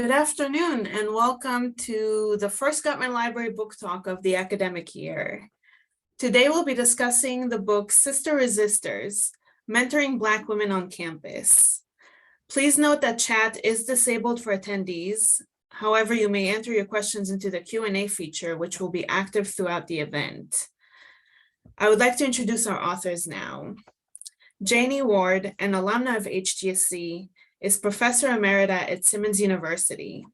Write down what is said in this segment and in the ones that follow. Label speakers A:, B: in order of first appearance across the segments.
A: Good afternoon and welcome to the first Gutman Library Book Talk of the academic year. Today we'll be discussing the book Sister Resisters, Mentoring Black Women on Campus. Please note that chat is disabled for attendees. However, you may enter your questions into the Q&A feature, which will be active throughout the event. I would like to introduce our authors now. Janie Ward, an alumna of HGSE, is Professor Emerita at Simmons University.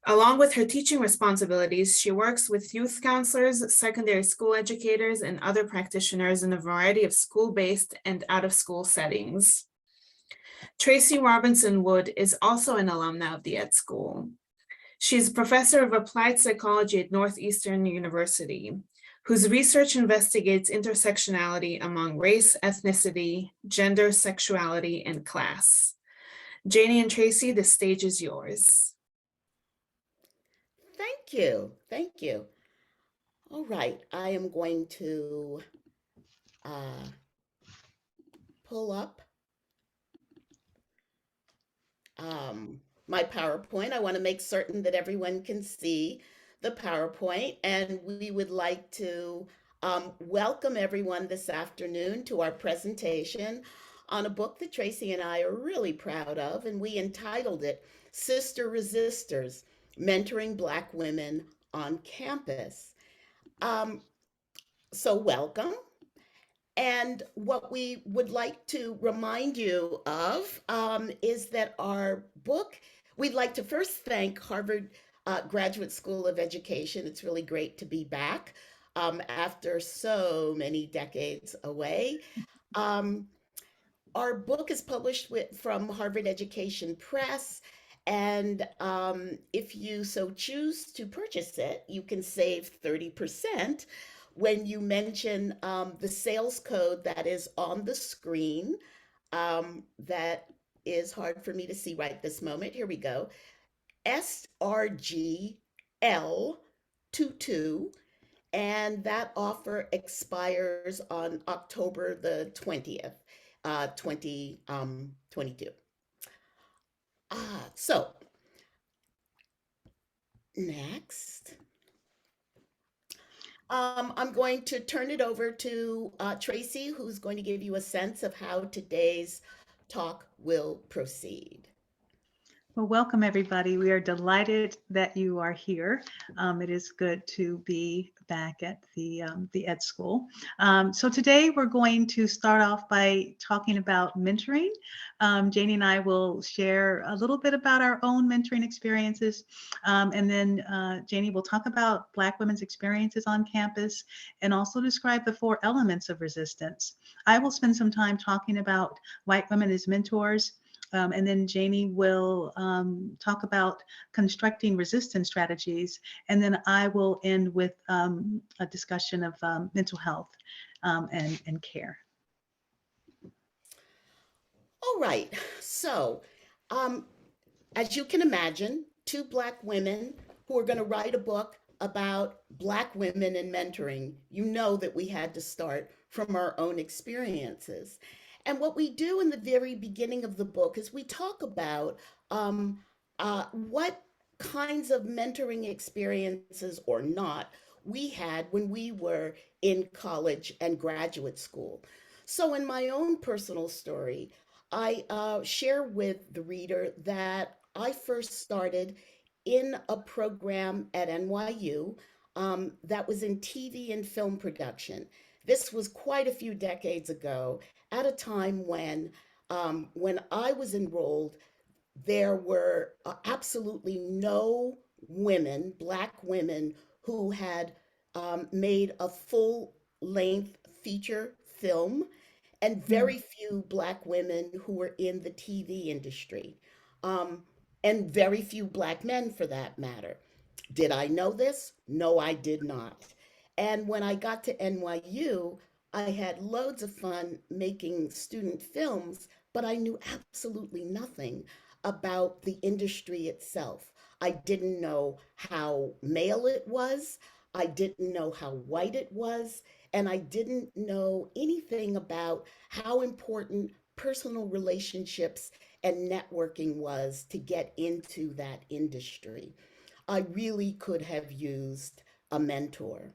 A: Along with her teaching responsibilities, she works with youth counselors, secondary school educators, and other practitioners in a variety of school-based and out-of-school settings. Tracy Robinson Wood is also an alumna of the Ed School. She is Professor of Applied Psychology at Northeastern University, whose research investigates intersectionality among race, ethnicity, gender, sexuality, and class. Janie and Tracy, the stage is yours.
B: Thank you. Thank you. All right. I am going to pull up my PowerPoint. I want to make certain that everyone can see the PowerPoint, and we would like to welcome everyone this afternoon to our presentation on a book that Tracy and I are really proud of, and we entitled it Sister Resisters, Mentoring Black Women on Campus. So welcome. And what we would like to remind you of is that our book, we'd like to first thank Harvard Graduate School of Education. It's really great to be back after so many decades away. Our book is published from Harvard Education Press. And if you so choose to purchase it, you can save 30% when you mention the sales code that is on the screen. That is hard for me to see right this moment. Here we go. SRGL22. And that offer expires on October the 20th, 2022. So next, I'm going to turn it over to Tracy, who's going to give you a sense of how today's talk will proceed.
C: Well, welcome everybody. We are delighted that you are here. It is good to be back at the Ed School. So today we're going to start off by talking about mentoring. Janie and I will share a little bit about our own mentoring experiences. And then Janie will talk about Black women's experiences on campus and also describe the 4 elements of resistance. I will spend some time talking about white women as mentors. And then Janie will talk about constructing resistance strategies. And then I will end with a discussion of mental health and care.
B: All right. So, as you can imagine, 2 Black women who are going to write a book about Black women and mentoring, you know that we had to start from our own experiences. And what we do in the very beginning of the book is we talk about what kinds of mentoring experiences or not we had when we were in college and graduate school. So, in my own personal story, I share with the reader that I first started in a program at NYU that was in TV and film production. This was quite a few decades ago, at a time when I was enrolled, there were absolutely no women, Black women, who had made a full length feature film, and very few Black women who were in the TV industry, um, and very few Black men for that matter. Did I know this? No, I did not. And when I got to NYU, I had loads of fun making student films, but I knew absolutely nothing about the industry itself. I didn't know how male it was. I didn't know how white it was. And I didn't know anything about how important personal relationships and networking was to get into that industry. I really could have used a mentor.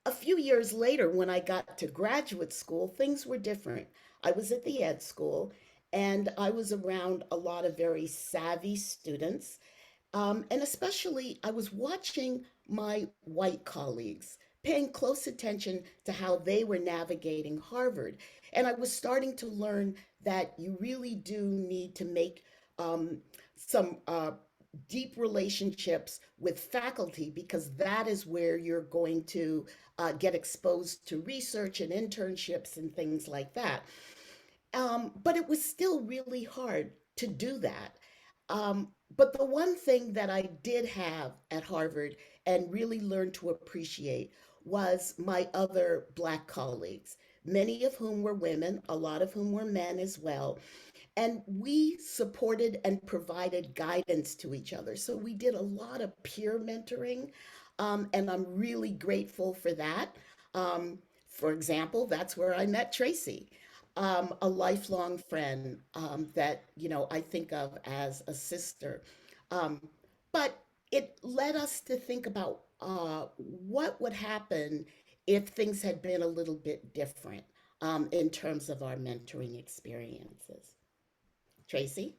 B: A few years later, when I got to graduate school, things were different. I was at the Ed school and I was around a lot of very savvy students. And especially, I was watching my white colleagues, paying close attention to how they were navigating Harvard. And I was starting to learn that you really do need to make some deep relationships with faculty because that is where you're going to get exposed to research and internships and things like that. But it was still really hard to do that. But the one thing that I did have at Harvard and really learned to appreciate was my other Black colleagues, many of whom were women, a lot of whom were men as well. And we supported and provided guidance to each other. So we did a lot of peer mentoring, and I'm really grateful for that. For example, that's where I met Tracy, a lifelong friend that I think of as a sister. Um, but it led us to think about what would happen if things had been a little bit different in terms of our mentoring experiences. Tracy?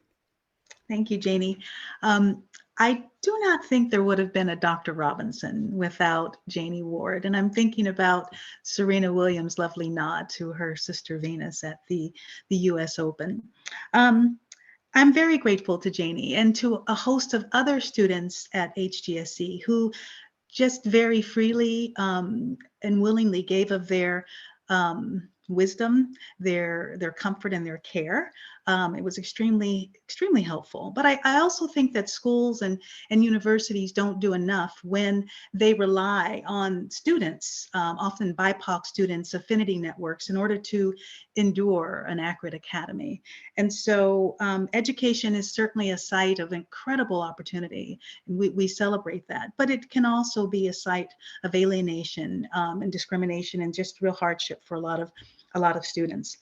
C: Thank you, Janie. Um, I do not think there would have been a Dr. Robinson without Janie Ward. And I'm thinking about Serena Williams' lovely nod to her sister Venus at the US Open. I'm very grateful to Janie and to a host of other students at HGSE who just very freely and willingly gave of their wisdom, their comfort, and their care. It was extremely helpful. But I also think that schools and universities don't do enough when they rely on students, often BIPOC students, affinity networks, in order to endure an accurate academy. And so education is certainly a site of incredible opportunity. And we celebrate that, but it can also be a site of alienation and discrimination and just real hardship for a lot of students.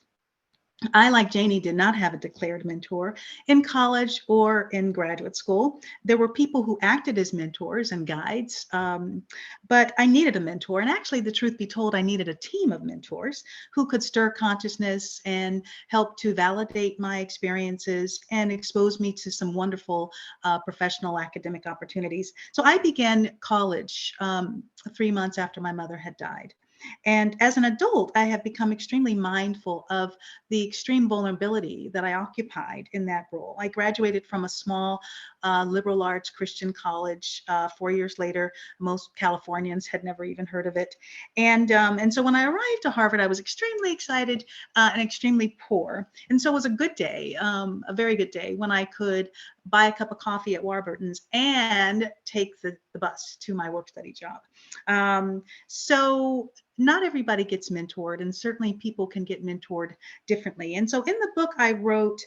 C: I, like Janie, did not have a declared mentor in college or in graduate school. There were people who acted as mentors and guides, but I needed a mentor. And actually, the truth be told, I needed a team of mentors who could stir consciousness and help to validate my experiences and expose me to some wonderful professional academic opportunities. So I began college 3 months after my mother had died. And as an adult, I have become extremely mindful of the extreme vulnerability that I occupied in that role. I graduated from a small liberal arts Christian college 4 years later. Most Californians had never even heard of it. And so when I arrived to Harvard, I was extremely excited and extremely poor. And so it was a good day, a very good day, when I could buy a cup of coffee at Warburton's and take the bus to my work study job. So not everybody gets mentored, and certainly people can get mentored differently. And so in the book, I wrote,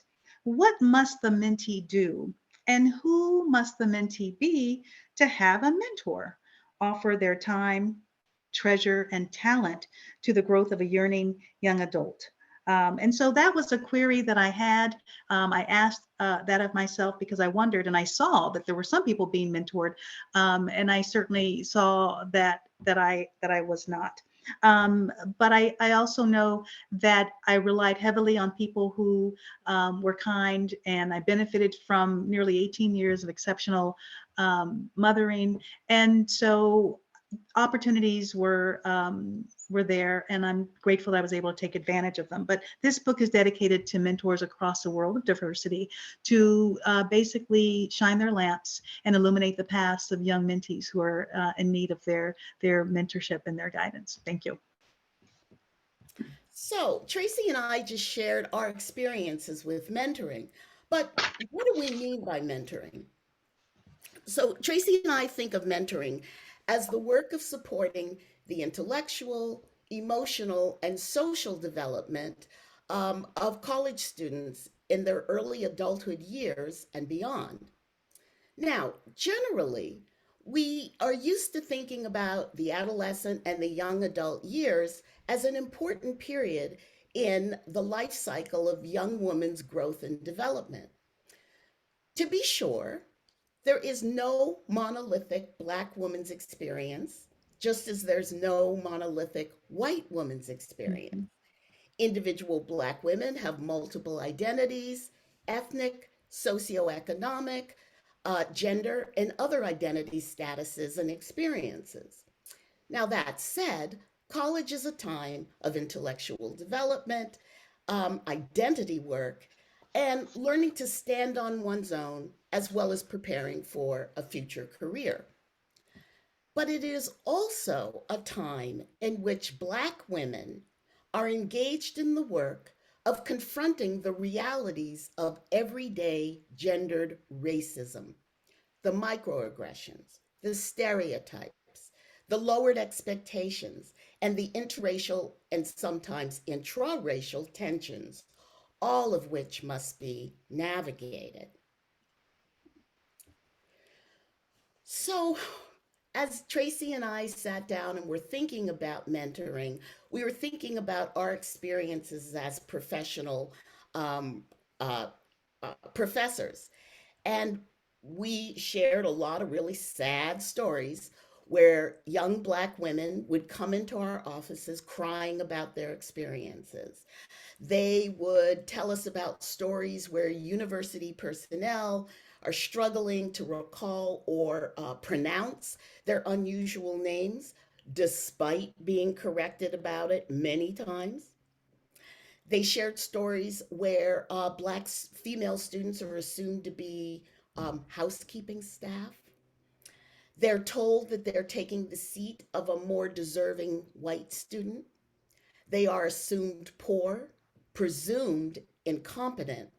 C: what must the mentee do? And who must the mentee be to have a mentor? Offer their time, treasure, and talent to the growth of a yearning young adult. And so that was a query that I had. I asked that of myself because I wondered, and I saw that there were some people being mentored, and I certainly saw that I was not. But I also know that I relied heavily on people who were kind, and I benefited from nearly 18 years of exceptional mothering. And so opportunities were there, and I'm grateful that I was able to take advantage of them. But this book is dedicated to mentors across the world of diversity to basically shine their lamps and illuminate the paths of young mentees who are in need of their mentorship and their guidance. Thank you.
B: So, Tracy and I just shared our experiences with mentoring. But what do we mean by mentoring? So, Tracy and I think of mentoring as the work of supporting the intellectual, emotional, and social development of college students in their early adulthood years and beyond. Now, generally, we are used to thinking about the adolescent and the young adult years as an important period in the life cycle of young women's growth and development. To be sure, there is no monolithic Black woman's experience, just as there's no monolithic white woman's experience.
C: Mhm.
B: Individual Black women have multiple identities, ethnic, socioeconomic, gender, and other identity statuses and experiences. Now, that said, college is a time of intellectual development, identity work, and learning to stand on one's own, as well as preparing for a future career. But it is also a time in which Black women are engaged in the work of confronting the realities of everyday gendered racism, the microaggressions, the stereotypes, the lowered expectations, and the interracial and sometimes intraracial tensions, all of which must be navigated. So, as Tracy and I sat down and were thinking about mentoring, we were thinking about our experiences as professional um, uh, professors. And we shared a lot of really sad stories where young Black women would come into our offices crying about their experiences. They would tell us about stories where university personnel are struggling to recall or pronounce their unusual names despite being corrected about it many times. They shared stories where Black female students are assumed to be housekeeping staff. They're told that they're taking the seat of a more deserving white student. They are assumed poor, presumed incompetent,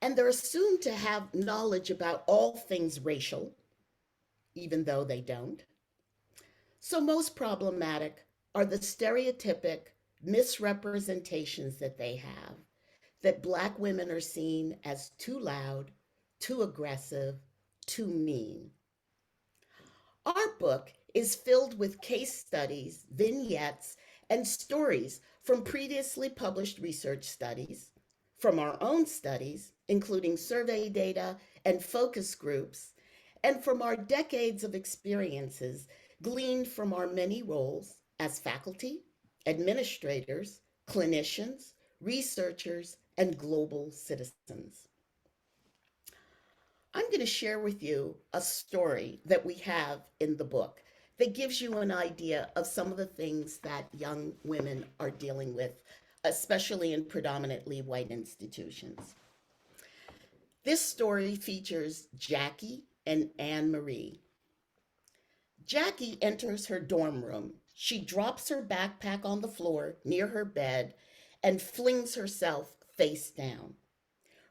B: and they're assumed to have knowledge about all things racial, even though they don't. So, most problematic are the stereotypic misrepresentations that they have that Black women are seen as too loud, too aggressive, too mean. Our book is filled with case studies, vignettes, and stories from previously published research studies, from our own studies, including survey data and focus groups, and from our decades of experiences gleaned from our many roles as faculty, administrators, clinicians, researchers, and global citizens. I'm going to share with you a story that we have in the book that gives you an idea of some of the things that young women are dealing with, especially in predominantly white institutions. This story features Jackie and Anne Marie. Jackie enters her dorm room. She drops her backpack on the floor near her bed and flings herself face down.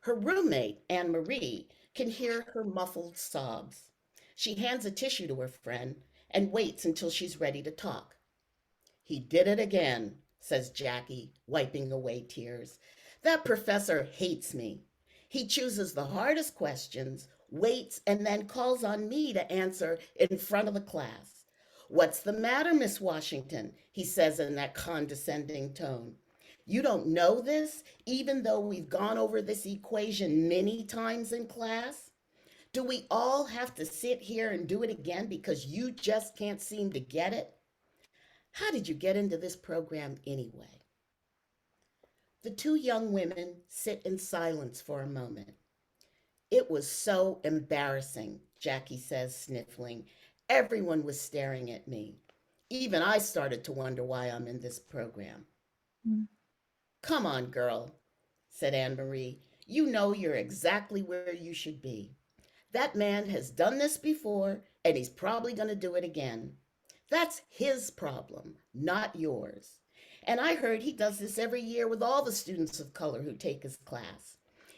B: Her roommate, Anne Marie, can hear her muffled sobs. She hands a tissue to her friend and waits until she's ready to talk. He did it again, says Jackie, wiping away tears. That professor hates me. He chooses the hardest questions, waits, and then calls on me to answer in front of the class. What's the matter, Miss Washington? He says in that condescending tone. You don't know this, even though we've gone over this equation many times in class? Do we all have to sit here and do it again because you just can't seem to get it? How did you get into this program anyway? The two young women sit in silence for a moment. It was so embarrassing, Jackie says, sniffling. Everyone was staring at me. Even I started to wonder why I'm in this program.
C: Mm.
B: Come on, girl, said Anne Marie. You know you're exactly where you should be. That man has done this before, and he's probably going to do it again. That's his problem, not yours. And I heard he does this every year with all the students of color who take his class.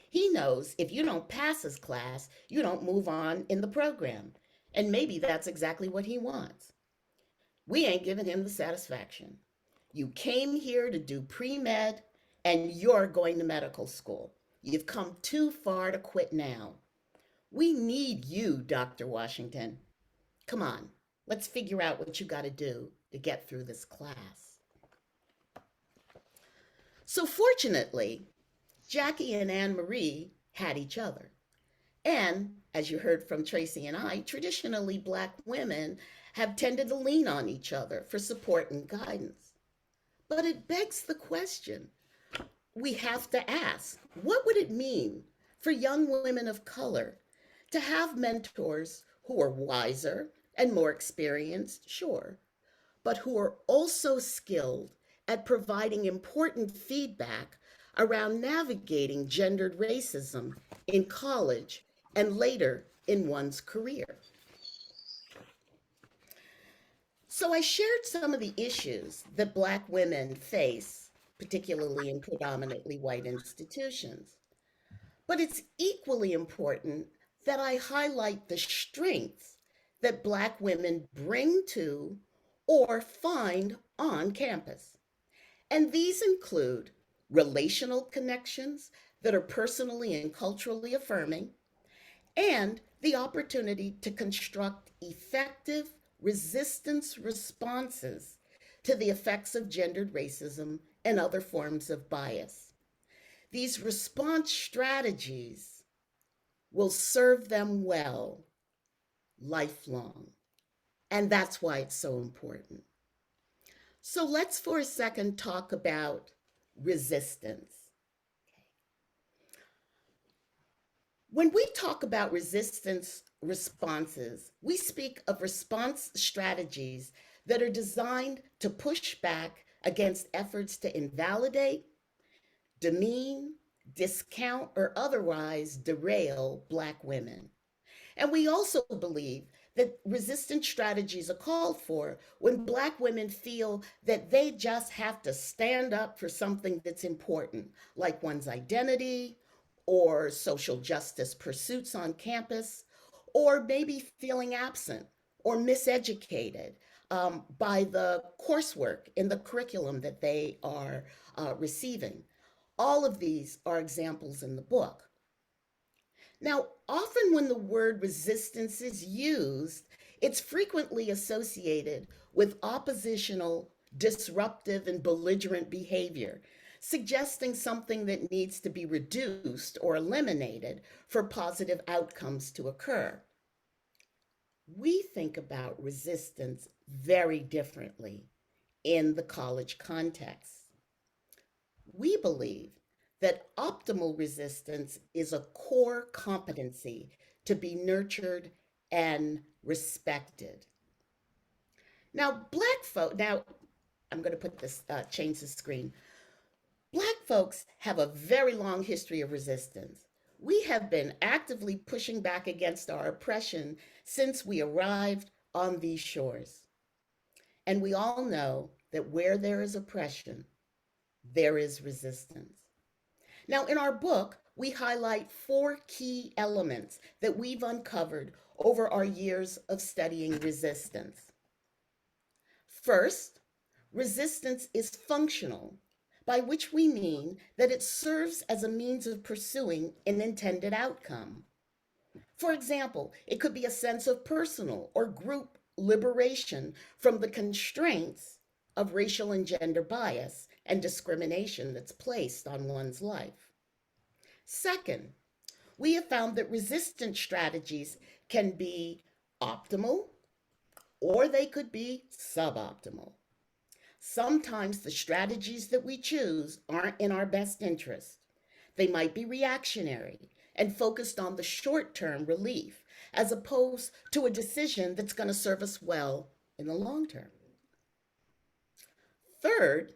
B: He knows if you don't pass his class, you don't move on in the program. And maybe that's exactly what he wants. We ain't giving him the satisfaction. You came here to do pre med, and you're going to medical school. You've come too far to quit now. We need you, Dr. Washington. Come on, let's figure out what you got to do to get through this class. So, fortunately, Jackie and Anne Marie had each other. And as you heard from Tracy and I, traditionally Black women have tended to lean on each other for support and guidance. But it begs the question we have to ask, what would it mean for young women of color to have mentors who are wiser and more experienced, sure, but who are also skilled at providing important feedback around navigating gendered racism in college and later in one's career? So I shared some of the issues that Black women face, particularly in predominantly white institutions. But it's equally important that I highlight the strengths that Black women bring to or find on campus. And these include relational connections that are personally and culturally affirming, and the opportunity to construct effective resistance responses to the effects of gendered racism and other forms of bias. These response strategies will serve them well lifelong. And that's why it's so important. So let's for a second talk about resistance. When we talk about resistance responses, we speak of response strategies that are designed to push back against efforts to invalidate, demean, discount, or otherwise derail Black women. And we also believe that resistance strategies are called for when Black women feel that they just have to stand up for something that's important, like one's identity or social justice pursuits on campus, or maybe feeling absent or miseducated by the coursework in the curriculum that they are receiving. All of these are examples in the book. Now, often when the word resistance is used, it's frequently associated with oppositional, disruptive, and belligerent behavior, suggesting something that needs to be reduced or eliminated for positive outcomes to occur. We think about resistance very differently in the college context. We believe that optimal resistance is a core competency to be nurtured and respected. Now, I'm going to put this, change the screen. Black folks have a very long history of resistance. We have been actively pushing back against our oppression since we arrived on these shores. And we all know that where there is oppression, there is resistance. Now, in our book, we highlight 4 key elements that we've uncovered over our years of studying resistance. First, resistance is functional, by which we mean that it serves as a means of pursuing an intended outcome. For example, it could be a sense of personal or group liberation from the constraints of racial and gender bias and discrimination that's placed on one's life. Second, we have found that resistance strategies can be optimal or they could be suboptimal. Sometimes the strategies that we choose aren't in our best interest. They might be reactionary and focused on the short-term relief as opposed to a decision that's going to serve us well in the long term. Third,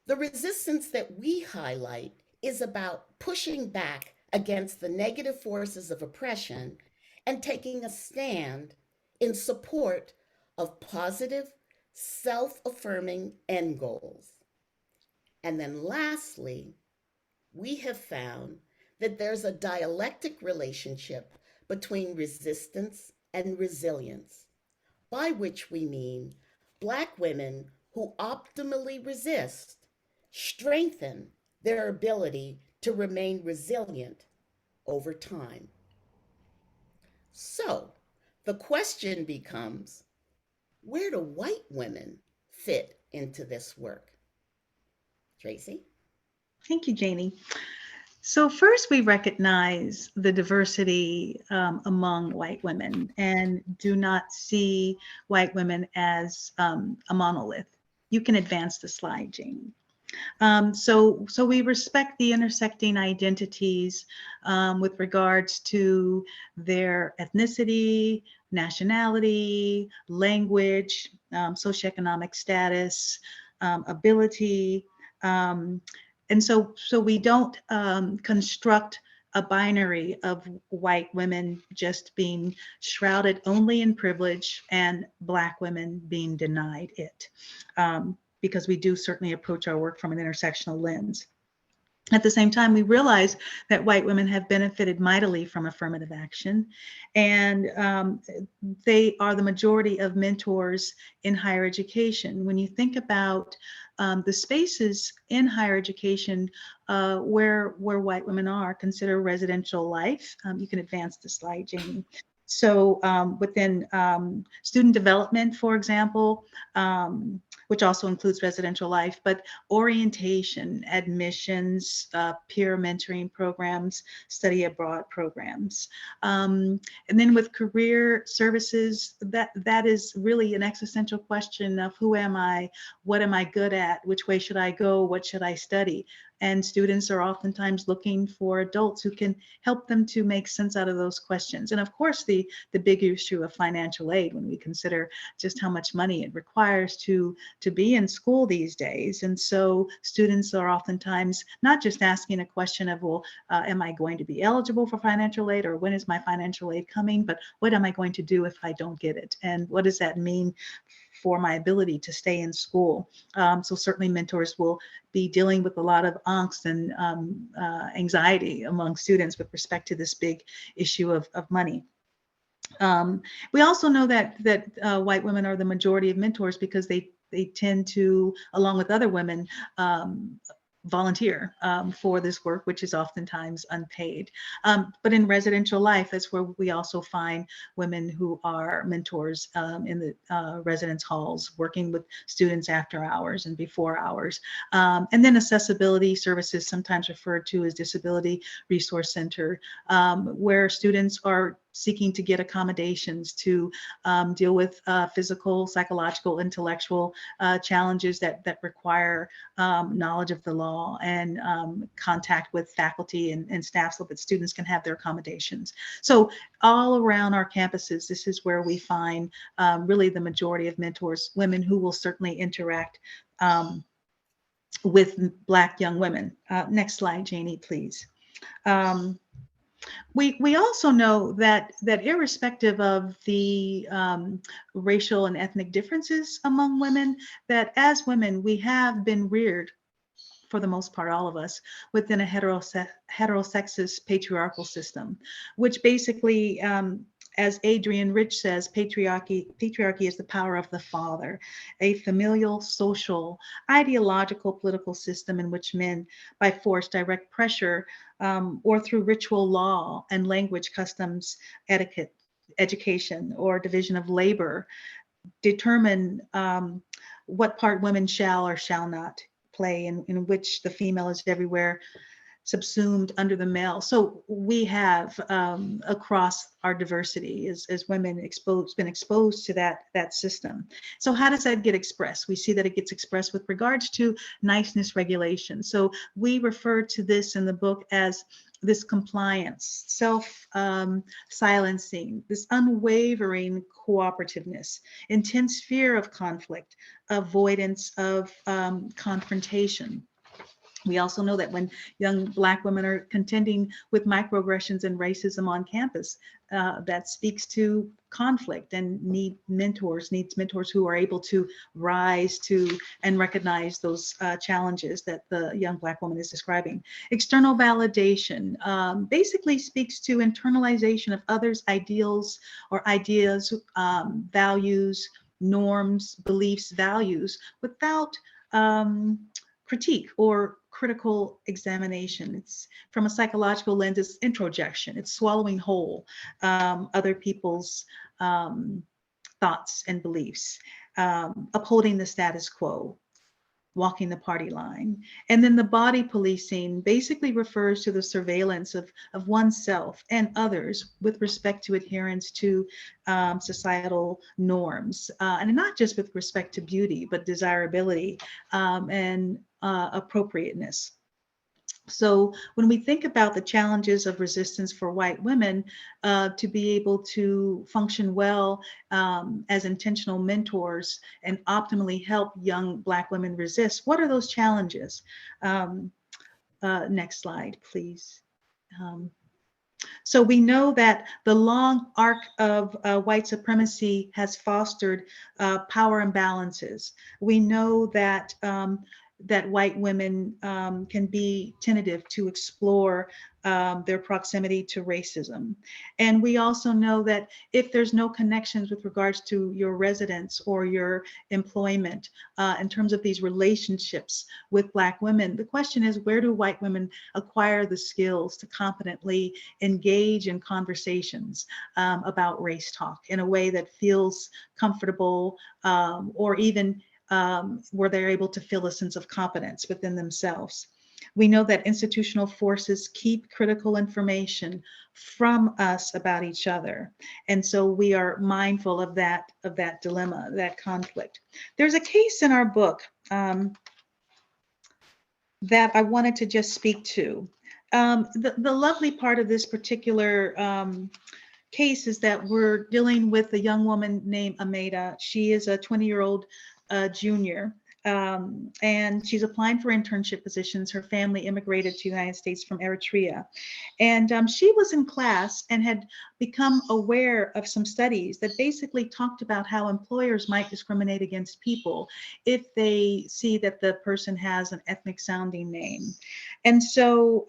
B: the resistance that we highlight is about pushing back against the negative forces of oppression and taking a stand in support of positive, self-affirming end goals. And then lastly, we have found that there's a dialectic relationship between resistance and resilience, by which we mean Black women who optimally resist strengthen their ability to remain resilient over time. So the question becomes, where do white women fit into this work? Tracy?
C: Thank you, Janie. So first, we recognize the diversity among white women and do not see white women as a monolith. You can advance the slide, Janie. So we respect the intersecting identities with regards to their ethnicity, nationality, language, socioeconomic status, ability. Um, and so we don't construct a binary of white women just being shrouded only in privilege and Black women being denied it. Because we do certainly approach our work from an intersectional lens. At the same time, we realize that white women have benefited mightily from affirmative action, and they are the majority of mentors in higher education. When you think about the spaces in higher education where white women are, consider residential life. You can advance the slide, Janie. So within student development, for example, which also includes residential life, but orientation, admissions, peer mentoring programs, study abroad programs. And then with career services, that is really an existential question of who am I, what am I good at, which way should I go, what should I study? And students are oftentimes looking for adults who can help them to make sense out of those questions. And of course, the big issue of financial aid, when we consider just how much money it requires to be in school these days. And so students are oftentimes not just asking a question of, well, am I going to be eligible for financial aid, or when is my financial aid coming, but what am I going to do if I don't get it? And what does that mean for my ability to stay in school? So certainly mentors will be dealing with a lot of angst and anxiety among students with respect to this big issue of money. We also know that white women are the majority of mentors because they tend to, along with other women, volunteer for this work, which is oftentimes unpaid. But in residential life, that's where we also find women who are mentors in the residence halls, working with students after hours and before hours. And then accessibility services, sometimes referred to as disability resource center, where students are seeking to get accommodations to deal with physical, psychological, intellectual challenges that require knowledge of the law and contact with faculty and staff so that students can have their accommodations. So all around our campuses, this is where we find really the majority of mentors, women who will certainly interact with Black young women. Next slide, Janie, please. We also know that irrespective of the racial and ethnic differences among women, that as women, we have been reared, for the most part, all of us, within a heterosexist patriarchal system, which basically, as Adrienne Rich says, patriarchy is the power of the father, a familial, social, ideological, political system in which men, by force, direct pressure, or through ritual law and language, customs, etiquette, education, or division of labor, determine what part women shall or shall not play, in which the female is everywhere subsumed under the male. So we have across our diversity as women been exposed to that system. So how does that get expressed? We see that it gets expressed with regards to niceness regulation. So we refer to this in the book as this compliance, self-silencing, this unwavering cooperativeness, intense fear of conflict, avoidance of confrontation. We also know that when young Black women are contending with microaggressions and racism on campus, that speaks to conflict and needs mentors who are able to rise to and recognize those challenges that the young Black woman is describing. External validation basically speaks to internalization of others' ideals or ideas, values, norms, beliefs, values, without critique or critical examination. It's from a psychological lens, it's introjection, it's swallowing whole other people's thoughts and beliefs, upholding the status quo. walking the party line. And then the body policing basically refers to the surveillance of oneself and others with respect to adherence to societal norms, and not just with respect to beauty, but desirability and appropriateness. So when we think about the challenges of resistance for white women, to be able to function well as intentional mentors and optimally help young Black women resist, what are those challenges? Next slide, please. So we know that the long arc of white supremacy has fostered power imbalances. We know that that white women can be tentative to explore their proximity to racism. And we also know that if there's no connections with regards to your residence or your employment in terms of these relationships with Black women, the question is, where do white women acquire the skills to competently engage in conversations about race talk in a way that feels comfortable, or even where they're able to feel a sense of competence within themselves. We know that institutional forces keep critical information from us about each other. And so we are mindful of that dilemma, that conflict. There's a case in our book that I wanted to just speak to. The lovely part of this particular case is that we're dealing with a young woman named Ameda. She is a 20-year-old junior, and she's applying for internship positions. Her family immigrated to the United States from Eritrea. And she was in class and had become aware of some studies that basically talked about how employers might discriminate against people if they see that the person has an ethnic sounding name. And so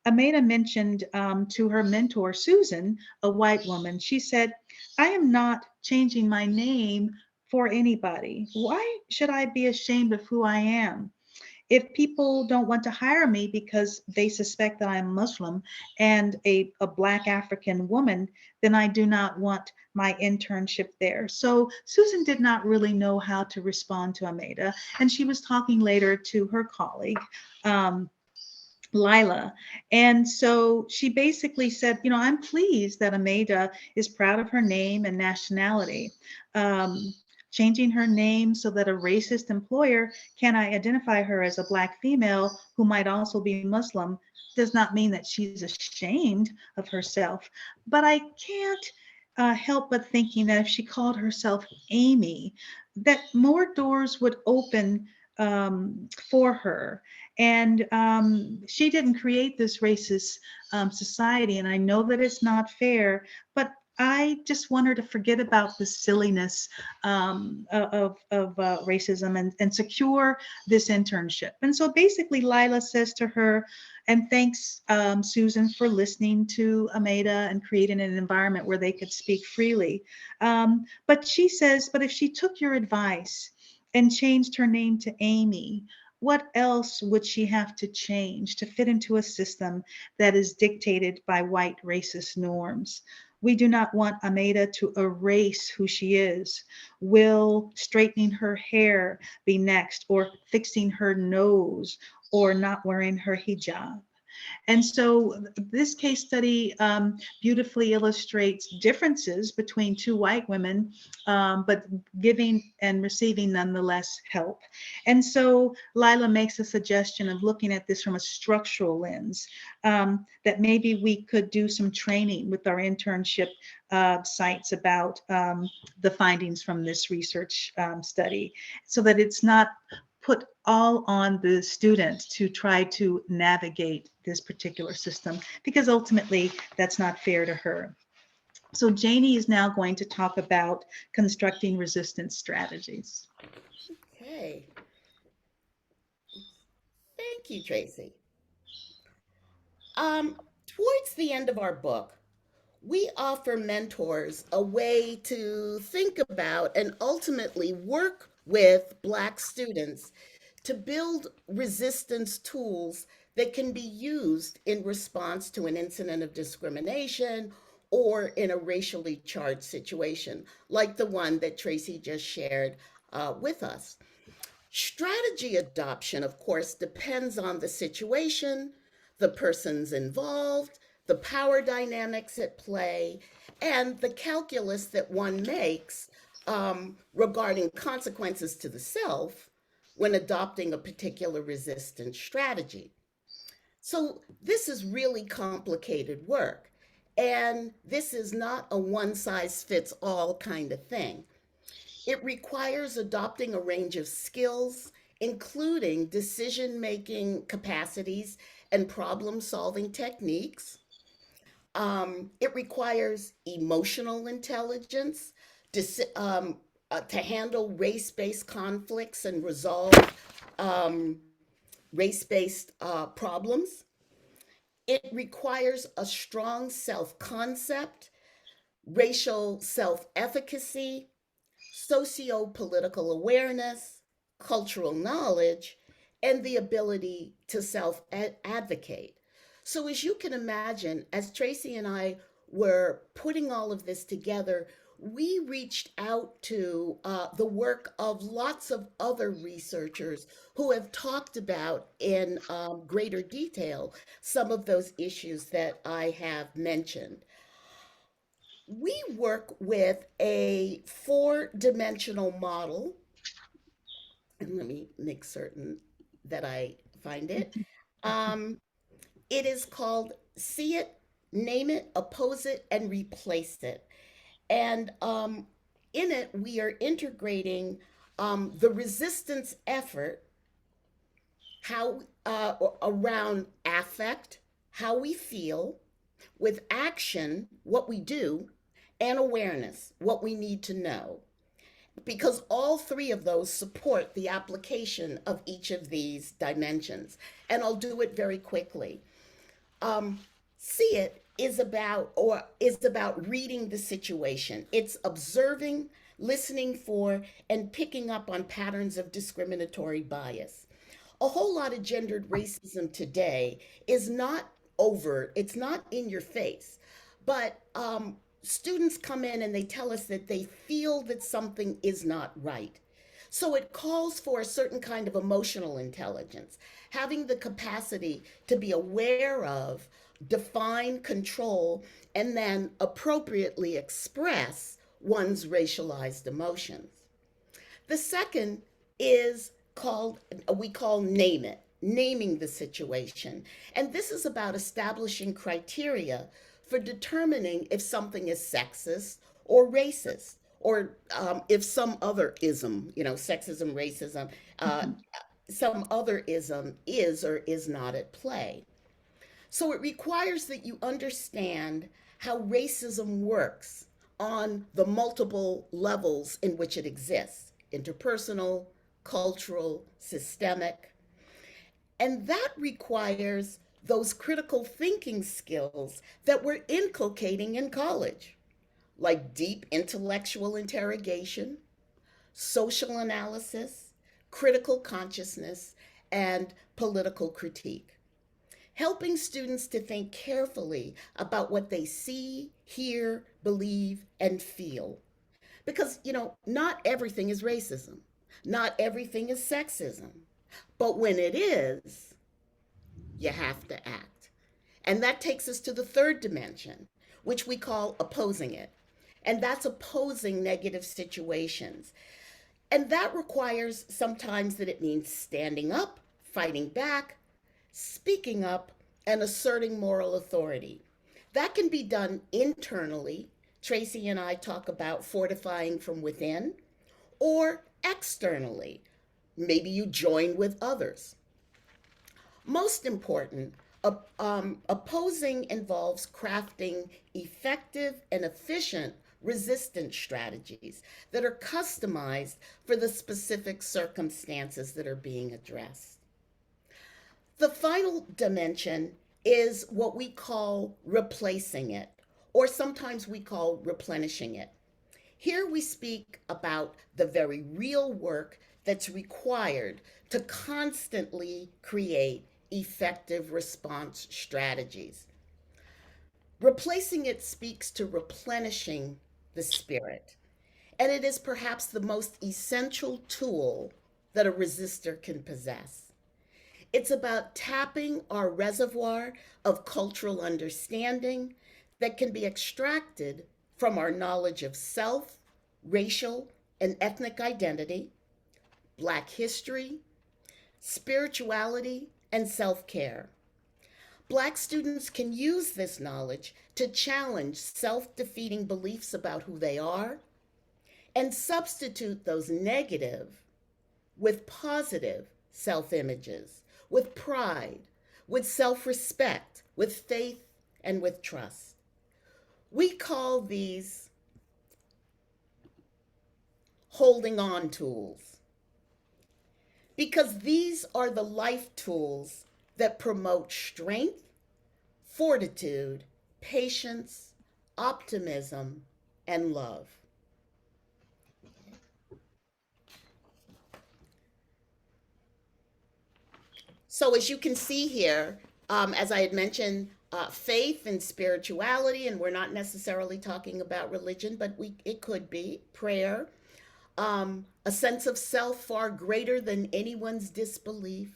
C: Ameda mentioned to her mentor, Susan, a white woman, she said, "I am not changing my name for anybody. Why should I be ashamed of who I am? If people don't want to hire me because they suspect that I'm Muslim and a Black African woman, then I do not want my internship there." So Susan did not really know how to respond to Ameda, and she was talking later to her colleague, Lila. And so she basically said, "I'm pleased that Ameda is proud of her name and nationality. Changing her name so that a racist employer can identify her as a Black female who might also be Muslim does not mean that she's ashamed of herself." But I can't help but thinking that if she called herself Amy, that more doors would open for her. And she didn't create this racist society, and I know that it's not fair, but I just want her to forget about the silliness of racism and secure this internship. And so basically, Lila says to her, and thanks Susan for listening to Ameda and creating an environment where they could speak freely. But she says, but if she took your advice and changed her name to Amy, what else would she have to change to fit into a system that is dictated by white racist norms? We do not want Ameda to erase who she is. Will straightening her hair be next, or fixing her nose, or not wearing her hijab? And so this case study beautifully illustrates differences between two white women, but giving and receiving nonetheless help. And so Lila makes a suggestion of looking at this from a structural lens, that maybe we could do some training with our internship sites about the findings from this research study, so that it's not put all on the student to try to navigate this particular system, because ultimately that's not fair to her. So Janie is now going to talk about constructing resistance strategies.
B: Okay. Thank you, Tracy. Towards the end of our book, we offer mentors a way to think about and ultimately work with Black students to build resistance tools that can be used in response to an incident of discrimination or in a racially charged situation, like the one that Tracy just shared with us. Strategy adoption, of course, depends on the situation, the persons involved, the power dynamics at play, and the calculus that one makes regarding consequences to the self when adopting a particular resistance strategy. So, this is really complicated work. And this is not a one size fits all kind of thing. It requires adopting a range of skills, including decision making capacities and problem solving techniques. It requires emotional intelligence to handle race based conflicts and resolve um, race based problems. It requires a strong self concept, racial self efficacy, socio political awareness, cultural knowledge, and the ability to self advocate. So, as you can imagine, as Tracy and I were putting all of this together, we reached out to the work of lots of other researchers who have talked about in greater detail some of those issues that I have mentioned. We work with a four-dimensional model, and let me make certain that I find it. Um, it is called See It, Name It, Oppose It, and Replace It. And in it, we are integrating the resistance effort, how around affect, how we feel, with action, what we do, and awareness, what we need to know. Because all three of those support the application of each of these dimensions. And I'll do it very quickly. Um, See it is about reading the situation. It's observing, listening for, and picking up on patterns of discriminatory bias. A whole lot of gendered racism today is not overt, it's not in your face, but students come in and they tell us that they feel that something is not right. So it calls for a certain kind of emotional intelligence, having the capacity to be aware of, define, control, and then appropriately express one's racialized emotions. The second is called, we call name it, naming the situation. And this is about establishing criteria for determining if something is sexist or racist, or if some other ism, sexism, racism, uh,
C: Mhm.
B: some other ism is or is not at play. So it requires that you understand how racism works on the multiple levels in which it exists: interpersonal, cultural, systemic. And that requires those critical thinking skills that we're inculcating in college, like deep intellectual interrogation, social analysis, critical consciousness, and political critique, helping students to think carefully about what they see, hear, believe, and feel. Because, not everything is racism, not everything is sexism. But when it is, you have to act. And that takes us to the third dimension, which we call opposing it. And that's opposing negative situations. And that requires sometimes that it means standing up, fighting back, speaking up, and asserting moral authority. That can be done internally. Tracy and I talk about fortifying from within, or externally. Maybe you join with others. Most important, opposing involves crafting effective and efficient resistance strategies that are customized for the specific circumstances that are being addressed. The final dimension is what we call replacing it, or sometimes we call replenishing it. Here we speak about the very real work that's required to constantly create effective response strategies. Replacing it speaks to replenishing the spirit, and it is perhaps the most essential tool that a resistor can possess. It's about tapping our reservoir of cultural understanding that can be extracted from our knowledge of self, racial, and ethnic identity, Black history, spirituality, and self care. Black students can use this knowledge to challenge self defeating beliefs about who they are and substitute those negative with positive self images, with pride, with self respect, with faith, and with trust. We call these holding on tools because these are the life tools that promote strength, fortitude, patience, optimism, and love. So, as you can see here, as I had mentioned, faith and spirituality, and we're not necessarily talking about religion, but it could be prayer, a sense of self far greater than anyone's disbelief,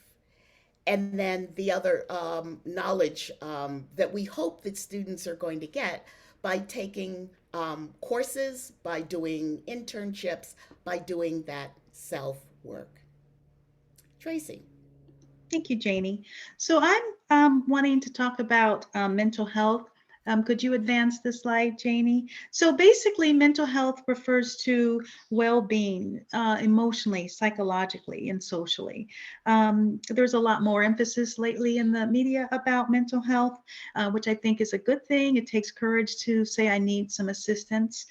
B: and then the other knowledge that we hope that students are going to get by taking courses, by doing internships, by doing that self work. Tracy.
C: Thank you, Janie. So I'm wanting to talk about mental health. Could you advance the slide, Janie? So basically, mental health refers to well-being emotionally, psychologically, and socially. There's a lot more emphasis lately in the media about mental health, which I think is a good thing. It takes courage to say, I need some assistance.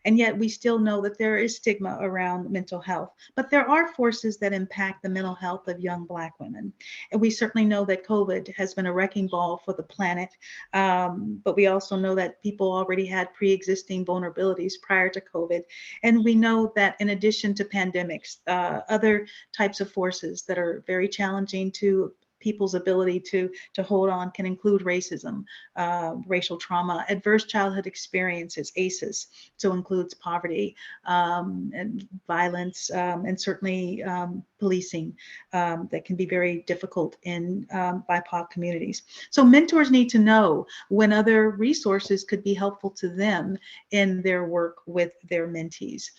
C: And yet we still know that there is stigma around mental health. But there are forces that impact the mental health of young Black women. And we certainly know that COVID has been a wrecking ball for the planet. But we also know that people already had pre-existing vulnerabilities prior to COVID. And we know that in addition to pandemics, other types of forces that are very challenging to people's ability to hold on can include racism, racial trauma, adverse childhood experiences, ACEs, so includes poverty and violence, and certainly policing that can be very difficult in BIPOC communities. So mentors need to know when other resources could be helpful to them in their work with their mentees.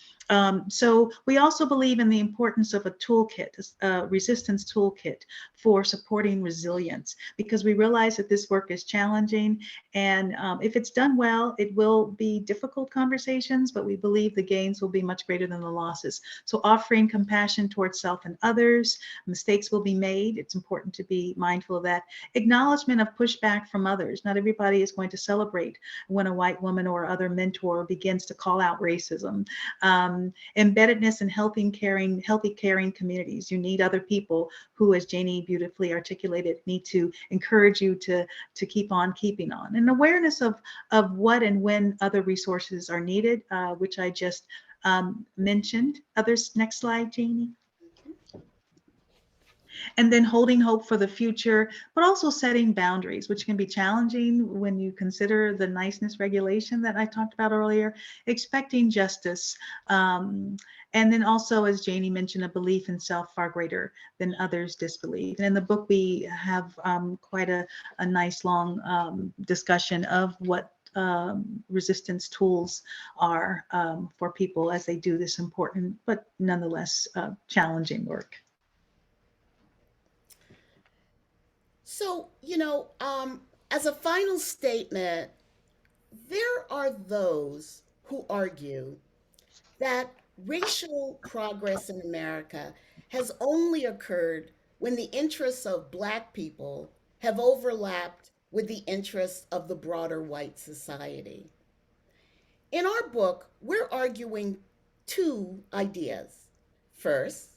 C: So we also believe in the importance of a toolkit, a resistance toolkit for supporting resilience, because we realize that this work is challenging. And if it's done well, it will be difficult conversations, but we believe the gains will be much greater than the losses. So offering compassion towards self and others, mistakes will be made. It's important to be mindful of that. Acknowledgement of pushback from others. Not everybody is going to celebrate when a white woman or other mentor begins to call out racism. Embeddedness in healthy, caring communities. You need other people who, as Janie beautifully articulated, need to encourage you to keep on keeping on. And awareness of what and when other resources are needed, which I just mentioned. Others, next slide, Janie. And then holding hope for the future, but also setting boundaries, which can be challenging when you consider the niceness regulation that I talked about earlier, expecting justice. And then also, as Janie mentioned, a belief in self far greater than others' disbelief. And in the book, we have quite a nice long discussion of what resistance tools are for people as they do this important, but nonetheless challenging work.
B: So, as a final statement, there are those who argue that racial progress in America has only occurred when the interests of Black people have overlapped with the interests of the broader white society. In our book, we're arguing two ideas. First,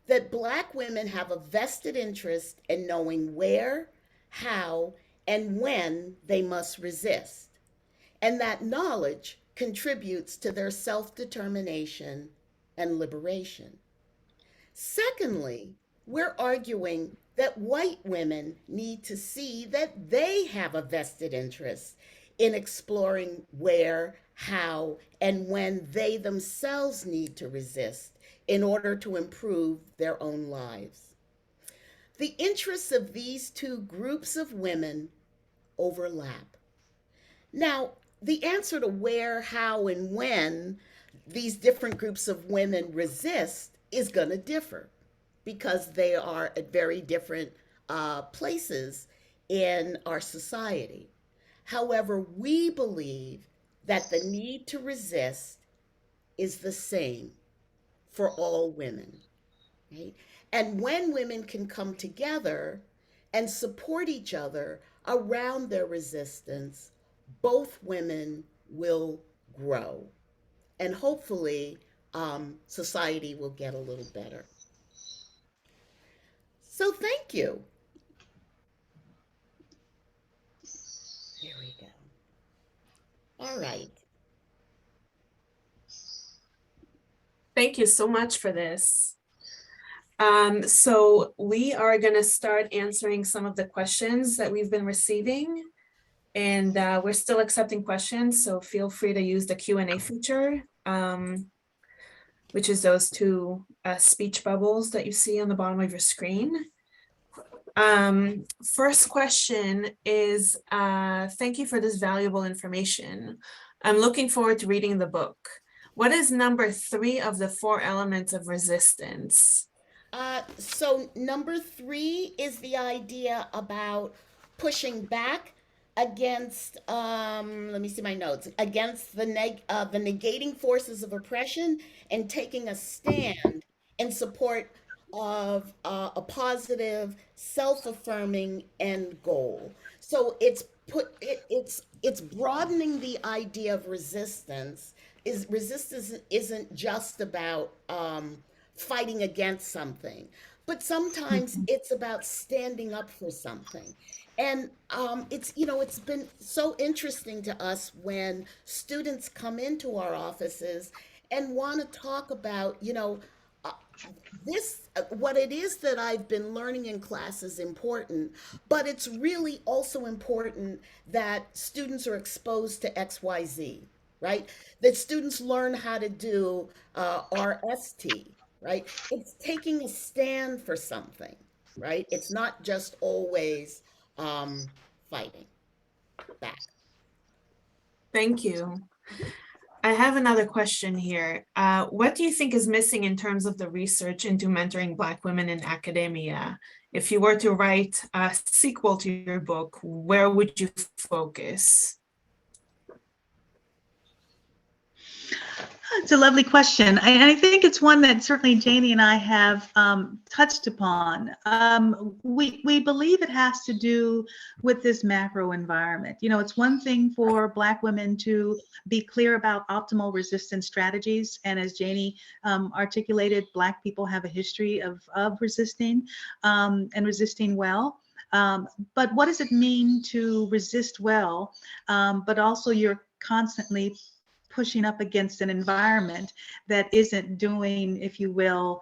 B: that Black women have a vested interest in knowing where, how, and when they must resist, and that knowledge contributes to their self determination and liberation. Secondly, we're arguing that white women need to see that they have a vested interest in exploring where, how, and when they themselves need to resist in order to improve their own lives. The interests of these two groups of women overlap. Now, the answer to where, how, and when these different groups of women resist is going to differ because they are at very different places in our society. However, we believe that the need to resist is the same for all women, right? And when women can come together and support each other around their resistance, both women will grow. And hopefully, society will get a little better. So, thank you. Here we go. All right.
A: Thank you so much for this. So we are going to start answering some of the questions that we've been receiving. And we're still accepting questions, so feel free to use the Q&A feature, which is those two speech bubbles that you see on the bottom of your screen. First question is, thank you for this valuable information. I'm looking forward to reading the book. What is number 3 of the 4 elements of resistance?
B: So number 3 is the idea about pushing back against, let me see my notes, against the negating forces of oppression and taking a stand in support of a positive, self-affirming end goal. So it's broadening the idea of resistance. Resistance isn't just about fighting against something, but sometimes it's about standing up for something. And it's been so interesting to us when students come into our offices and want to talk about, uh, what it is that I've been learning in class is important, but it's really also important that students are exposed to XYZ, right? That students learn how to do RST, right? It's taking a stand for something, right? It's not just always fighting back.
A: Thank you. I have another question here. What do you think is missing in terms of the research into mentoring Black women in academia? If you were to write a sequel to your book, where would you focus?
C: It's a lovely question. I think it's one that certainly Janie and I have touched upon. We believe it has to do with this macro environment. It's one thing for Black women to be clear about optimal resistance strategies. And as Janie articulated, Black people have a history of resisting and resisting well. But what does it mean to resist well, but also you're constantly pushing up against an environment that isn't doing, if you will,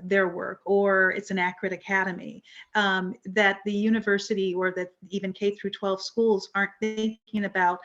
C: their work, or it's an accurate academy, that the university or that even K through 12 schools aren't thinking about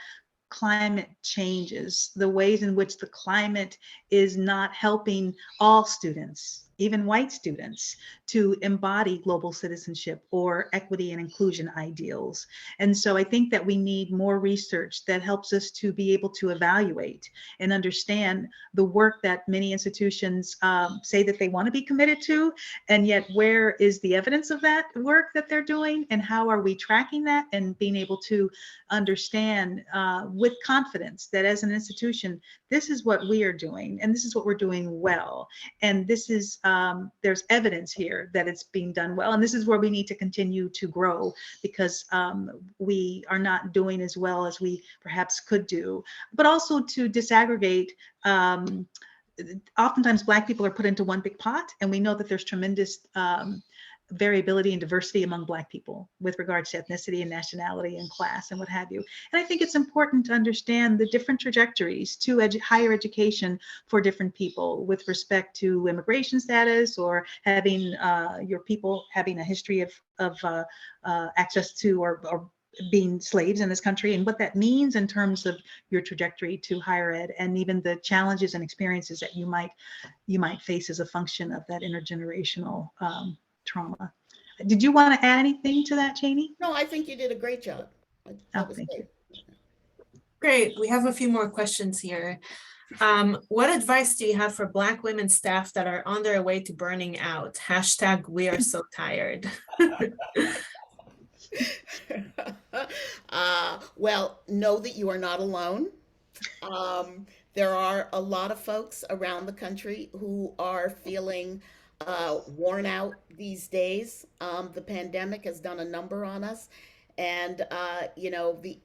C: climate changes, the ways in which the climate is not helping all students, even white students, to embody global citizenship or equity and inclusion ideals. And so I think that we need more research that helps us to be able to evaluate and understand the work that many institutions say that they want to be committed to, and yet where is the evidence of that work that they're doing, and how are we tracking that and being able to understand with confidence that as an institution, this is what we are doing, and this is what we're doing well. And this is, there's evidence here that it's being done well. And this is where we need to continue to grow, because we are not doing as well as we perhaps could do, but also to disaggregate. Oftentimes Black people are put into one big pot, and we know that there's tremendous variability and diversity among Black people with regards to ethnicity and nationality and class and what have you. And I think it's important to understand the different trajectories to higher education for different people with respect to immigration status, or having your people having a history of access to or being slaves in this country and what that means in terms of your trajectory to higher ed, and even the challenges and experiences that you might face as a function of that intergenerational trauma. Did you want to add anything to that, Janie?
B: No, I think you did a great job. That
C: Oh,
B: was
C: thank
B: great.
C: you.
A: Great. We have a few more questions here. What advice do you have for Black women staff that are on their way to burning out? Hashtag we are so tired.
B: Well, know that you are not alone. There are a lot of folks around the country who are feeling worn out these days. The pandemic has done a number on us, and the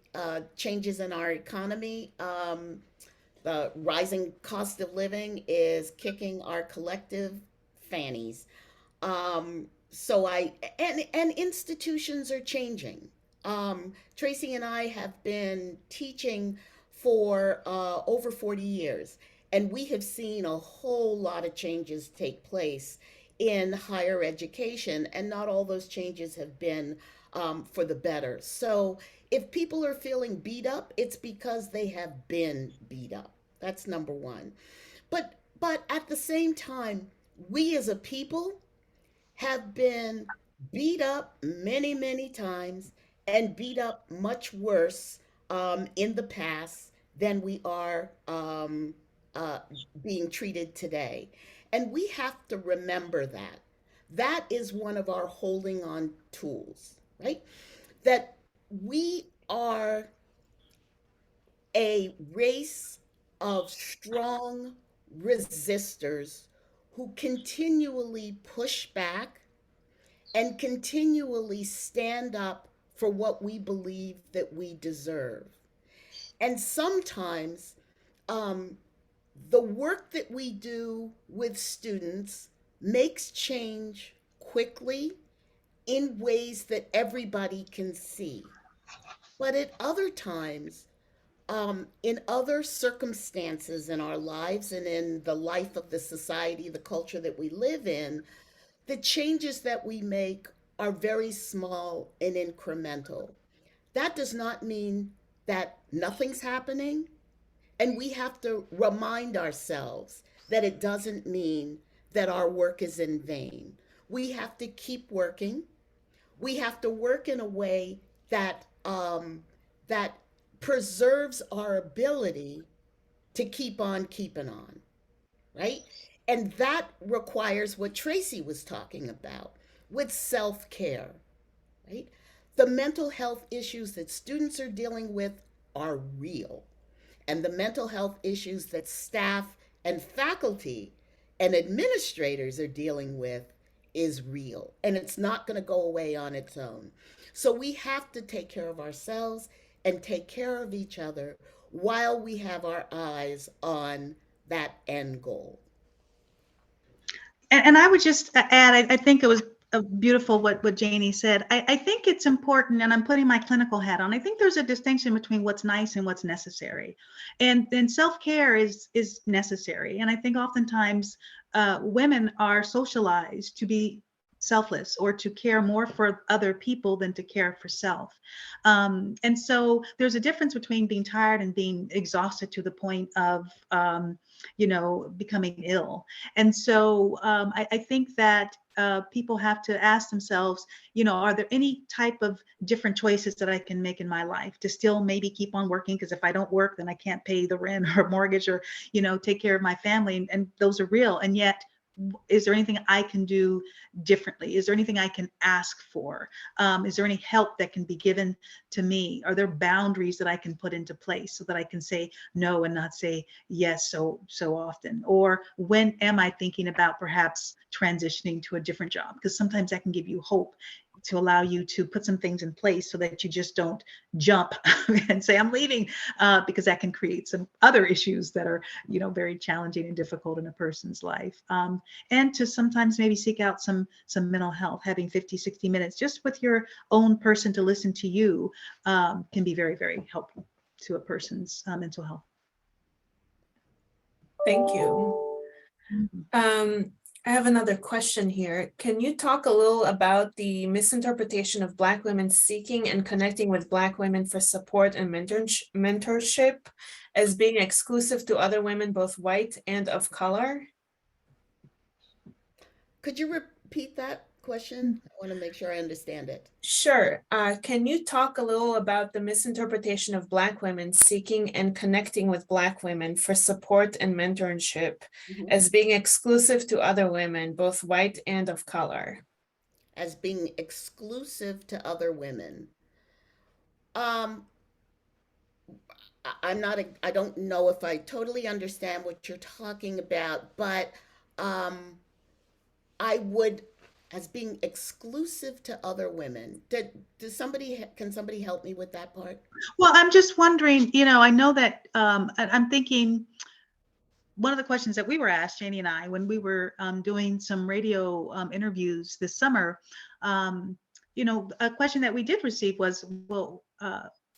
B: changes in our economy, the rising cost of living is kicking our collective fannies. And institutions are changing. Tracy and I have been teaching for over 40 years, and we have seen a whole lot of changes take place in higher education, and not all those changes have been for the better. So if people are feeling beat up, it's because they have been beat up. That's number one. But at the same time, we as a people have been beat up many, many times, and beat up much worse in the past than we are uh, being treated today. And we have to remember that. That is one of our holding on tools, right? That we are a race of strong resistors who continually push back and continually stand up for what we believe that we deserve. And sometimes um, the work that we do with students makes change quickly in ways that everybody can see. But at other times, in other circumstances in our lives and in the life of the society, the culture that we live in, the changes that we make are very small and incremental. That does not mean that nothing's happening. And we have to remind ourselves that it doesn't mean that our work is in vain. We have to keep working. We have to work in a way that preserves our ability to keep on keeping on, right? And that requires what Tracy was talking about with self care, right? The mental health issues that students are dealing with are real. And the mental health issues that staff and faculty and administrators are dealing with is real. And it's not going to go away on its own. So we have to take care of ourselves and take care of each other while we have our eyes on that end goal.
C: And I would just add, I think it was beautiful what Janie said. I think it's important, and I'm putting my clinical hat on. I think there's a distinction between what's nice and what's necessary, and self-care is necessary. And I think oftentimes women are socialized to be selfless or to care more for other people than to care for self. And so there's a difference between being tired and being exhausted to the point of becoming ill. And so I think that people have to ask themselves, are there any type of different choices that I can make in my life to still maybe keep on working? Because if I don't work, then I can't pay the rent or mortgage or, take care of my family. And those are real. And yet, is there anything I can do differently? Is there anything I can ask for? Is there any help that can be given to me? Are there boundaries that I can put into place so that I can say no and not say yes so often? Or when am I thinking about perhaps transitioning to a different job? Because sometimes that can give you hope to allow you to put some things in place so that you just don't jump and say I'm leaving, because that can create some other issues that are very challenging and difficult in a person's life. And to sometimes maybe seek out some mental health. Having 50-60 minutes just with your own person to listen to you can be very, very helpful to a person's mental health.
A: Thank you. I have another question here. Can you talk a little about the misinterpretation of Black women seeking and connecting with Black women for support and mentorship as being exclusive to other women, both white and of color?
B: Could you repeat that question? I want to make sure I understand it.
A: Sure. Can you talk a little about the misinterpretation of Black women seeking and connecting with Black women for support and mentorship
B: Mhm.
A: as being exclusive to other women, both white and of color?
B: As being exclusive to other women. Um, I'm not, I don't know if I totally understand what you're talking about, but um, I would, as being exclusive to other women. Does somebody, can somebody help me with that part?
C: Well, I'm just wondering, I know that I'm thinking one of the questions that we were asked, Janie and I, when we were doing some radio interviews this summer, a question that we did receive was, well,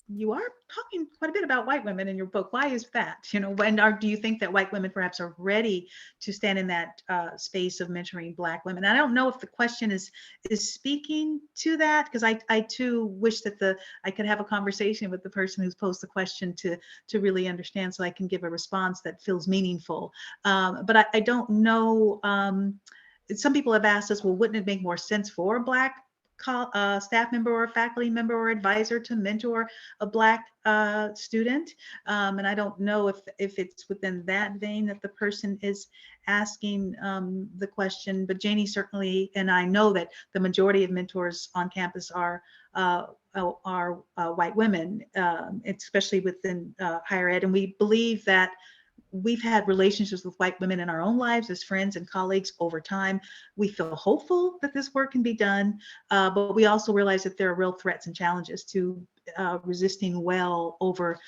C: you are talking quite a bit about white women in your book. Why is that? Do you think that white women perhaps are ready to stand in that space of mentoring Black women? I don't know if the question is speaking to that, because I too wish that I could have a conversation with the person who's posed the question to really understand, so I can give a response that feels meaningful. But I don't know. Some people have asked us, well, wouldn't it make more sense for a Black staff member or faculty member or advisor to mentor a Black student? And I don't know if it's within that vein that the person is asking the question, but Janie certainly, and I know that the majority of mentors on campus are white women, especially within higher ed. And we believe that we've had relationships with white women in our own lives as friends and colleagues over time. We feel hopeful that this work can be done, but we also realize that there are real threats and challenges to resisting well over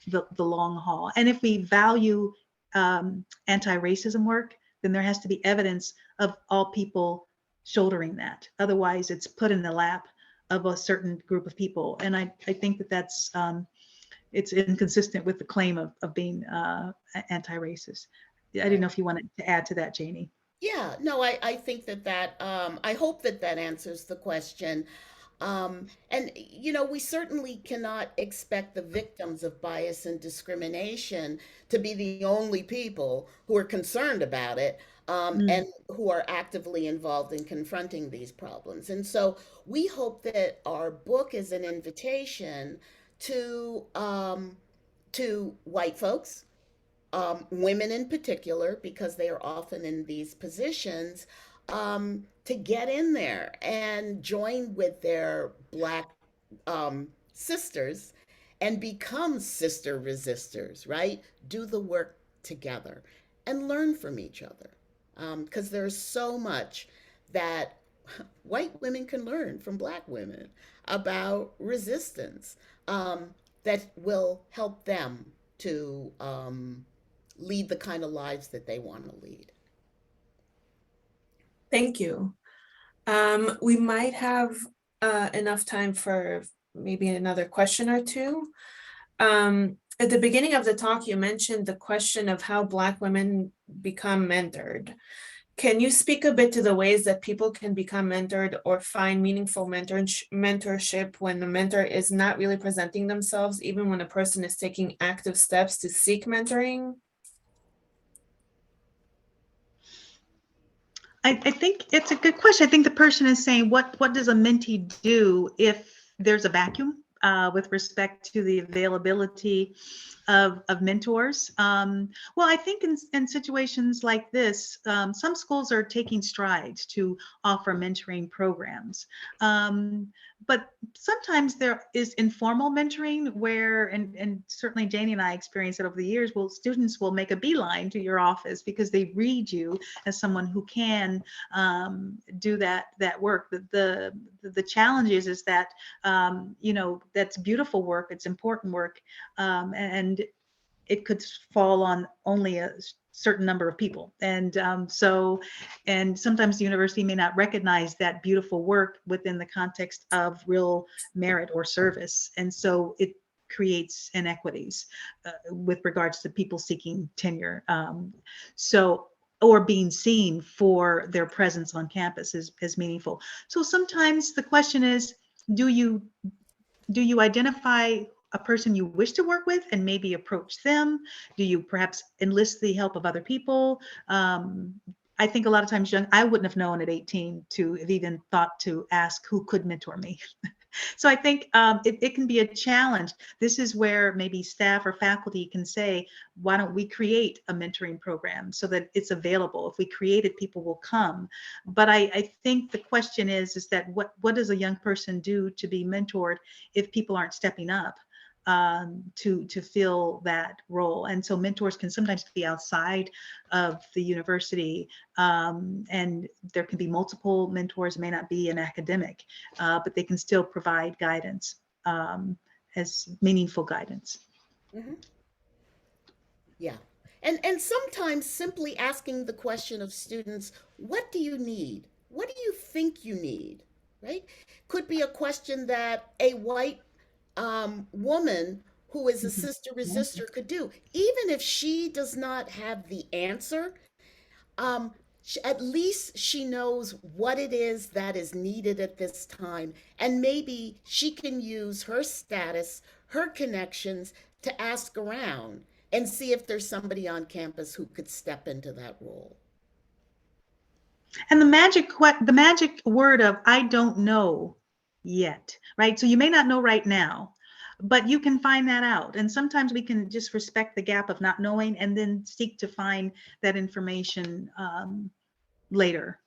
C: the long haul. And if we value anti-racism work, then there has to be evidence of all people shouldering that. Otherwise, it's put in the lap of a certain group of people. And I think that that's it's inconsistent with the claim of being anti-racist. I didn't know if you wanted to add to that, Janie.
B: Yeah, no, I think I hope that that answers the question. We certainly cannot expect the victims of bias and discrimination to be the only people who are concerned about it,
C: Mm.
B: and who are actively involved in confronting these problems. And so we hope that our book is an invitation to, to white folks, women in particular, because they are often in these positions, to get in there and join with their Black sisters and become sister resistors, right? Do the work together and learn from each other. Because there's so much that white women can learn from Black women about resistance, that will help them to lead the kind of lives that they want to lead.
A: Thank you. We might have enough time for maybe another question or two. At the beginning of the talk, you mentioned the question of how Black women become mentored. Can you speak a bit to the ways that people can become mentored or find meaningful mentorship when the mentor is not really presenting themselves, even when a person is taking active steps to seek mentoring?
C: I think it's a good question. I think the person is saying, what does a mentee do if there's a vacuum with respect to the availability of mentors? Well, I think in situations like this, some schools are taking strides to offer mentoring programs. But sometimes there is informal mentoring where, and certainly Janie and I experienced it over the years, well, students will make a beeline to your office because they read you as someone who can do that work. The challenge is that that's beautiful work, it's important work, and it could fall on only a certain number of people. And sometimes the university may not recognize that beautiful work within the context of real merit or service. And so it creates inequities with regards to people seeking tenure. So or being seen for their presence on campus is meaningful. So sometimes the question is, do you identify a person you wish to work with and maybe approach them? Do you perhaps enlist the help of other people? I think a lot of times I wouldn't have known at 18 to have even thought to ask who could mentor me. So I think it can be a challenge. This is where maybe staff or faculty can say, why don't we create a mentoring program so that it's available? If we create it, people will come. But I think the question is that what does a young person do to be mentored if people aren't stepping up to fill that role? And so mentors can sometimes be outside of the university, and there can be multiple mentors. It may not be an academic, but they can still provide guidance, as meaningful guidance.
B: Mhm. Yeah. And sometimes simply asking the question of students, what do you need? What do you think you need? Right? Could be a question that a white woman who is a
C: Mhm.
B: sister resistor could do. Even if she does not have the answer, at least she knows what it is that is needed at this time. And maybe she can use her status, her connections to ask around and see if there's somebody on campus who could step into that role.
C: And the magic word of I don't know yet, right? So you may not know right now, but you can find that out. And sometimes we can just respect the gap of not knowing and then seek to find that information later,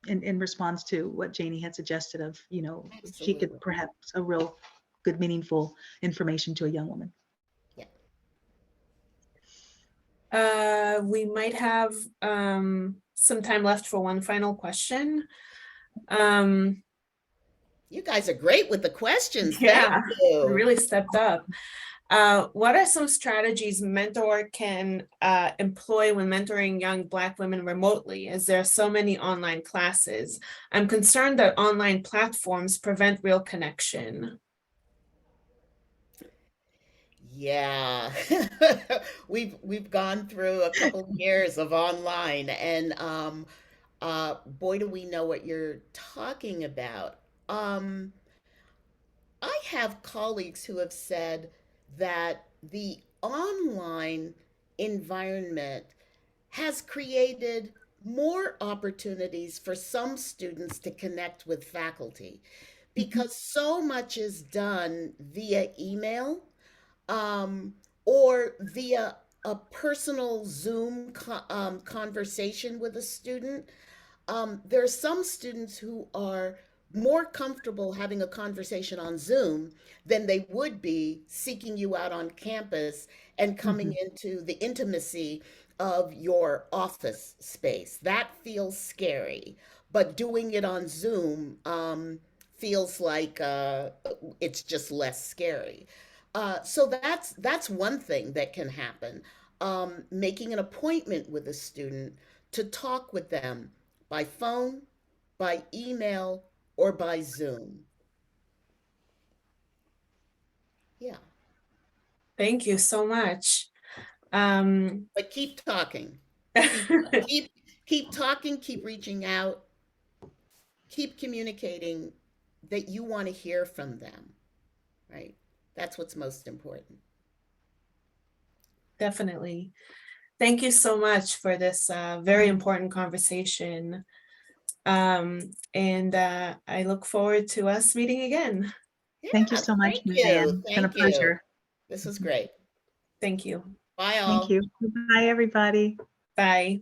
C: in response to what Janie had suggested of, she could
B: Absolutely.
C: perhaps a real good, meaningful information to a young woman.
A: We might have some time left for one final question.
B: You guys are great with the questions. Thank
A: Yeah, we
B: you.
A: really stepped up. What are some strategies mentor can employ when mentoring young Black women remotely, as there are so many online classes? I'm concerned that online platforms prevent real connection.
B: Yeah, we've gone through a couple of years of online, and boy, do we know what you're talking about. Um, I have colleagues who have said that the online environment has created more opportunities for some students to connect with faculty
C: Mhm.
B: because so much is done via email, um, or via a personal Zoom conversation with a student. There are some students who are more comfortable having a conversation on Zoom than they would be seeking you out on campus and coming
C: Mhm.
B: into the intimacy of your office space. That feels scary, but doing it on Zoom feels like it's just less scary. So that's one thing that can happen. Making an appointment with a student to talk with them by phone, by email, or by Zoom. Yeah,
A: Thank you so much. Um,
B: but keep talking. Keep keep keep talking, keep reaching out, keep communicating that you want to hear from them, right? That's what's most important.
A: Definitely. Thank you so much for this very important conversation. And I look forward to us meeting again.
C: Thank you
B: Yeah,
C: so much,
B: thank you.
C: Marianne. It's been a
B: Thank you.
C: pleasure.
B: This was
C: Mhm.
B: great.
A: Thank you.
B: Bye
C: Thank
B: all.
C: you. Bye, everybody.
A: Bye.